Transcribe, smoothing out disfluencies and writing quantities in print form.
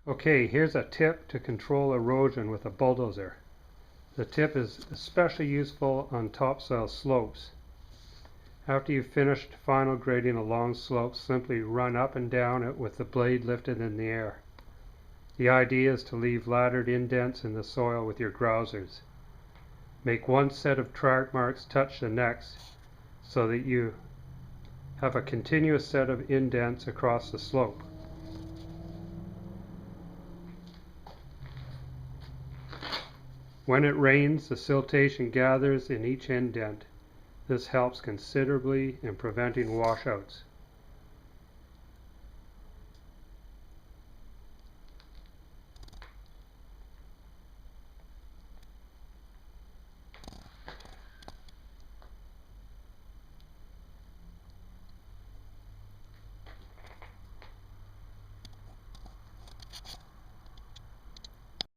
Okay, here's a tip to control erosion with a bulldozer. The tip is especially useful on topsoil slopes. After you've finished final grading a long slope, simply run up and down it with the blade lifted in the air. The idea is to leave laddered indents in the soil with your grousers. Make one set of track marks touch the next so that you have a continuous set of indents across the slope. When it rains, the siltation gathers in each indent. This helps considerably in preventing washouts.